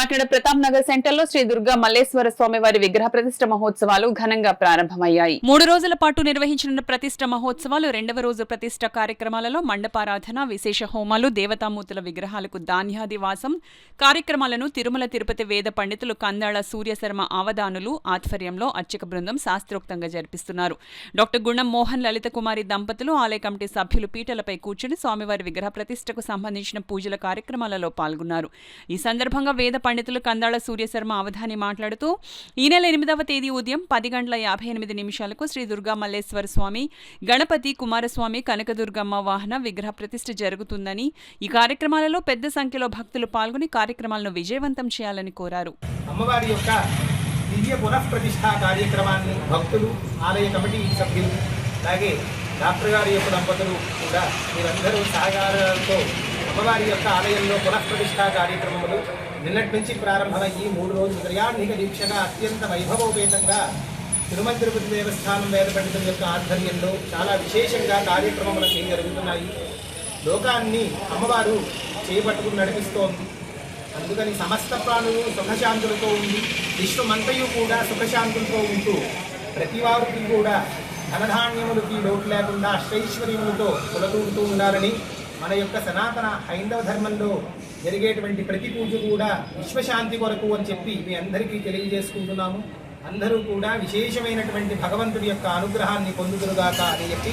Kakinada Pratap Nagar centre లో శ్రీ దుర్గా మల్లేశ్వర స్వామి వారి విగ్రహ ప్రతిష్ఠ మహోత్సవాలు ఘనంగా ప్రారంభమయ్యాయి. 3 రోజుల పాటు నిర్వహించిన ప్రతిష్ఠ మహోత్సవాలు రెండవ రోజు ప్రతిష్ఠ కార్యక్రమాలలో మండపారాధన, విశేష హోమాలు, దేవతామూర్తుల విగ్రహాలకు ధాన్యాదివాసం కార్యక్రమాలను తిరుమల తిరుపతి వేద పండితులు కందాళ సూర్యశర్మ ఆవధానులు ఆధ్వర్యంలో అర్చక బృందం శాస్త్రోక్తంగా జరిపిస్తున్నారు. డాక్టర్ గుణం మోహన్ లలిత కుమారి దంపతులు ఆలయ కమిటీ సభ్యులు పీటలపై కూర్చుని స్వామివారి విగ్రహ ప్రతిష్ఠకు సంబంధించిన పూజల కార్యక్రమాలలో పాల్గొన్నారు. ఈ సందర్భంగా వేద పండితులు కందాళ సూర్యశర్మ అవధాని మాట్లాడుతూ ఈ నెల 8వ తేదీ ఉదయం 10:58 శ్రీ దుర్గా మల్లేశ్వర స్వామి, గణపతి, కుమారస్వామి, కనకదుర్గమ్మ వాహన విగ్రహ ప్రతిష్ఠ జరుగుతుందని, ఈ కార్యక్రమాలలో పెద్ద సంఖ్యలో భక్తులు పాల్గొని కార్యక్రమాలను విజయవంతం చేయాలని కోరారు. అమ్మవారి యొక్క దివ్య పునఃప్రతిష్ఠ కార్యక్రమాన్ని భక్తులు, ఆలయ కమిటీ సభ్యులు, అలాగే డాక్టర్ గారి యొక్క దంపతులు కూడా మీరందరూ సహకారంతో అమ్మవారి యొక్క ఆలయంలో పునఃప్రతిష్ఠ కార్యక్రమములు నిన్నటి నుంచి ప్రారంభమై ఈ 3 రోజులు త్రయాణిక దీక్షగా అత్యంత వైభవోపేతంగా తిరుమల తిరుపతి దేవస్థానం వేద పండితుల యొక్క ఆధ్వర్యంలో చాలా విశేషంగా కార్యక్రమములు జరుగుతున్నాయి. లోకాన్ని అమ్మవారు చేపట్టుకుని నడిపిస్తోంది. అందుకని సమస్త ప్రాణులు సుఖశాంతులతో ఉంది, విశ్వమంతయు కూడా సుఖశాంతులతో ఉంటూ ప్రతి వారికి కూడా ధనధాన్యములకి లోటు లేకుండా అష్టైశ్వర్యములతో కులతూడుతూ ఉండాలని మన యొక్క సనాతన హైందవ ధర్మంలో జరిగేటువంటి ప్రతి పూజ కూడా విశ్వశాంతి కొరకు అని చెప్పి మీ అందరికీ తెలియజేసుకుంటున్నాము. అందరూ కూడా విశేషమైనటువంటి భగవంతుడి యొక్క అనుగ్రహాన్ని పొందుదురుగాక అని చెప్పి